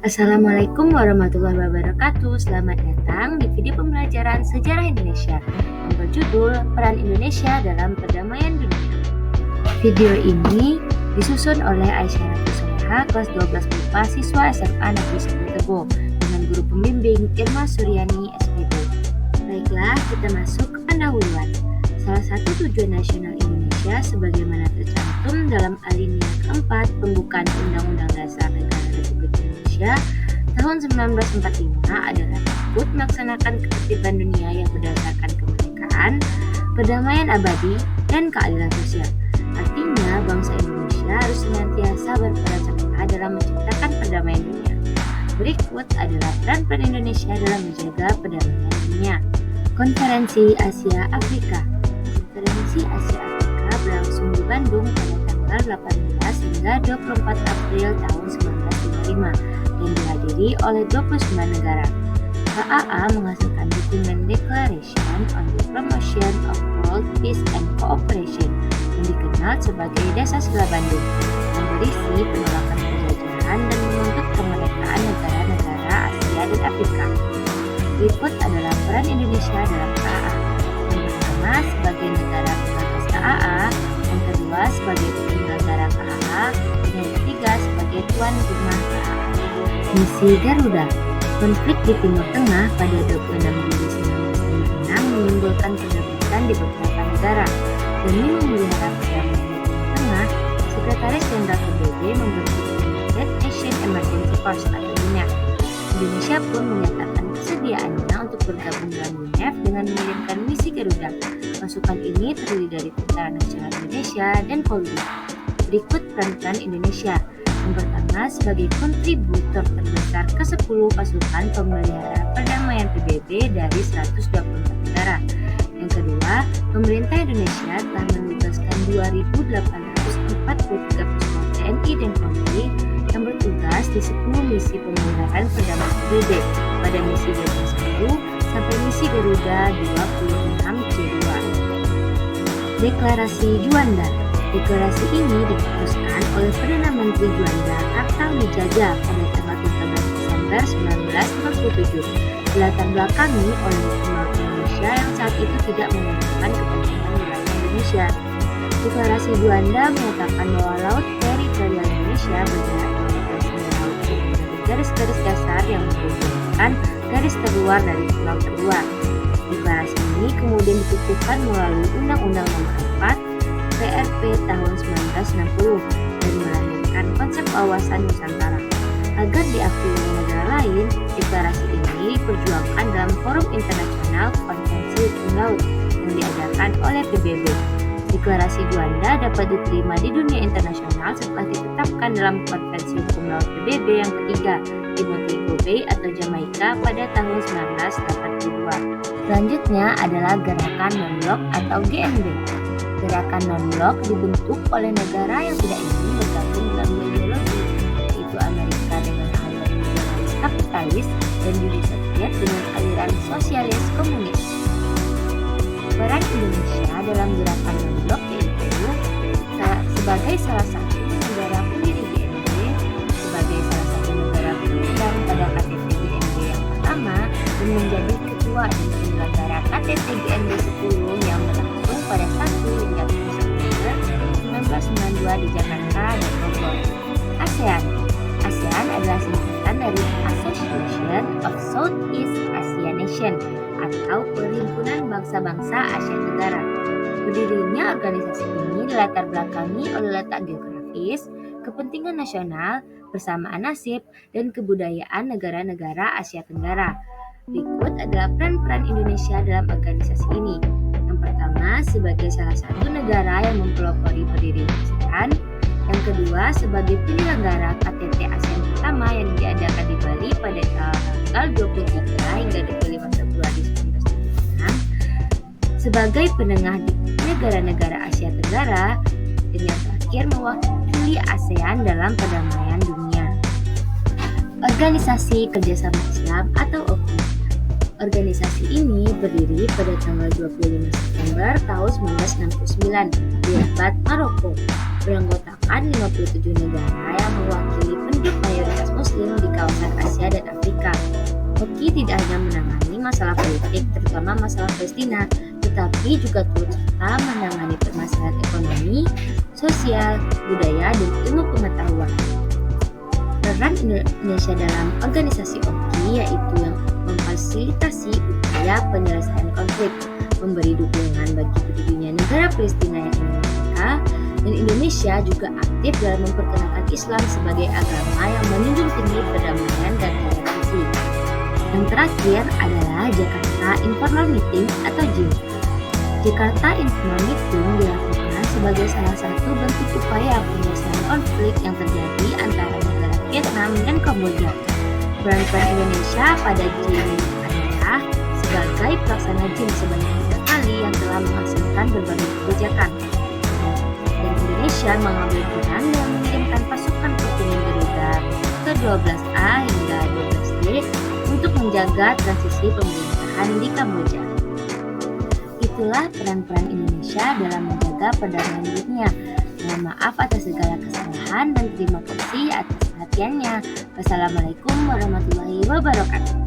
Assalamualaikum warahmatullahi wabarakatuh. Selamat datang di video pembelajaran sejarah Indonesia yang berjudul Peran Indonesia dalam Perdamaian Dunia. Video ini disusun oleh Aisyah Ratu Soleha, kelas 12 MIPA, siswa SMA Negeri 1 Tebo, dengan guru pembimbing Irma Suryani, SPB. Baiklah, kita masuk ke pendahuluan. Salah satu tujuan nasional Indonesia sebagaimana tercantum dalam alinea keempat pembukaan Undang-Undang Dasar Negara Republik Indonesia tahun 1945 adalah ikut melaksanakan ketertiban dunia yang berdasarkan kemerdekaan, perdamaian abadi, dan keadilan sosial. Artinya, bangsa Indonesia harus senantiasa berperan serta dalam menciptakan perdamaian dunia. Berikut adalah peran Indonesia dalam menjaga perdamaian dunia. Konferensi Asia Afrika. Konferensi Asia Afrika berlangsung di Bandung pada tanggal 18 hingga 24 April tahun 1955 dan dihadiri oleh 29 negara. KAA menghasilkan dokumen Declaration on the Promotion of World Peace and Cooperation yang dikenal sebagai Dasar-Sila Bandung, yang berisi penolakan penjajahan dan menuntut kemerdekaan negara-negara Asia dan Afrika. Berikut adalah peran Indonesia dalam KAA. Yang pertama, sebagai negara penggagas KAA, yang kedua sebagai penyelenggara KAA, dan yang ketiga sebagai tuan rumah KAA. Misi Garuda. Konflik di Timur Tengah pada 26 Juli 1956 menimbulkan kegaduhan di beberapa negara. Demi memelihara perdamaian di Timur Tengah, Sekretaris Jenderal PBB membentuk United Nations Emergency Force atau UNEF. Indonesia pun menyatakan kesediaannya untuk bergabung dalam UNEF dengan mengirimkan misi Garuda. Pasukan ini terdiri dari Tentara Nasional Indonesia dan Polri. Berikut peran Indonesia. Yang pertama, sebagai kontributor terbesar ke-10 pasukan pemelihara perdamaian PBB dari 124 negara. Yang kedua, pemerintah Indonesia telah menugaskan 2.843 personel TNI dan Polri yang bertugas di 10 misi pemeliharaan perdamaian PBB pada misi Garuda 1 sampai misi Garuda 26C2. Deklarasi Juanda. Deklarasi ini diputuskan oleh Perdana Menteri Juanda Kartawijaya pada tanggal 13 Desember 1957, dilatar belakangi oleh Pelaut Indonesia yang saat itu tidak membutuhkan kepentingan wilayah Indonesia. Deklarasi Juanda menyatakan bahwa laut teritorial Indonesia bergerak di atas laut dari garis-garis dasar yang menghubungkan garis terluar dari pulau terluar. Deklarasi ini kemudian dikukuhkan melalui Undang-Undang Nomor 4 PRP tahun 1960 dan melahirkan konsep wawasan Nusantara. Agar diakui oleh negara lain, deklarasi ini diperjuangkan dalam forum internasional Konvensi Hukum Laut yang diadakan oleh PBB. Deklarasi Juanda dapat diterima di dunia internasional setelah ditetapkan dalam Konvensi Hukum Laut PBB yang ketiga di Montego Bay atau Jamaika pada tahun 1982. Selanjutnya adalah Gerakan Non-Blok atau GNB. Gerakan non-blok dibentuk oleh negara yang tidak ingin bergabung dalam ideologi, yaitu Amerika dengan aliran nasionalis kapitalis dan Uni Soviet dengan aliran sosialis komunis. Peran Indonesia dalam gerakan non-blok yaitu sebagai salah satu negara pendiri GNB, sebagai salah satu negara pemegang pada KTT GNB yang pertama, dan menjadi ketua dan penyelenggara KTT GNB 10 yang berlangsung pada 1 hingga 3 September 1992 di Jakarta dan Bogor. ASEAN. ASEAN adalah singkatan dari Association of Southeast Asia Nation atau Perhimpunan Bangsa-Bangsa Asia Tenggara. Berdirinya organisasi ini dilatar belakangi oleh letak geografis, kepentingan nasional, persamaan nasib, dan kebudayaan negara-negara Asia Tenggara. Berikut adalah peran Indonesia dalam organisasi ini. Yang pertama, sebagai salah satu negara yang mempelopori berdirinya ASEAN. Yang kedua, sebagai penyelenggara KTT ASEAN pertama yang diadakan di Bali pada tanggal 23 hingga 25 Februari 1976. Sebagai penengah di negara-negara Asia Tenggara. Dan yang terakhir, mewakili ASEAN dalam perdamaian dunia. Organisasi Kerjasama Islam atau OKI. Organisasi ini berdiri pada tanggal 25 September tahun 1969 di Rabat, Maroko. Beranggotakan 57 negara yang mewakili penduduk mayoritas Muslim di kawasan politik, terutama masalah Palestina, tetapi juga turut serta menangani permasalahan ekonomi, sosial, budaya, dan ilmu pengetahuan. Peran Indonesia dalam organisasi OKI yaitu yang memfasilitasi upaya penyelesaian konflik, memberi dukungan bagi berdirinya negara Palestina yang ingin merdeka, dan Indonesia juga aktif dalam memperkenalkan Islam sebagai agama yang menjunjung tinggi perdamaian dan toleransi. Yang terakhir adalah Jakarta Informal Meeting atau JIM. Jakarta Informal Meeting dilakukan sebagai salah satu bentuk upaya penyelesaian konflik yang terjadi antara negara Vietnam dan Kamboja. Peran Indonesia pada JIM adalah sebagai pelaksana JIM sebanyak 3 kali yang telah menghasilkan berbagai kebijakan. Dan Indonesia mengambil peran dalam mengirimkan pasukan kontingen Garuda ke-12A hingga 12D untuk menjaga transisi pemerintahan di Kamboja. Itulah peran-peran Indonesia dalam menjaga perdamaian dunia. Mohon maaf atas segala kesalahan dan terima kasih atas perhatiannya. Wassalamualaikum warahmatullahi wabarakatuh.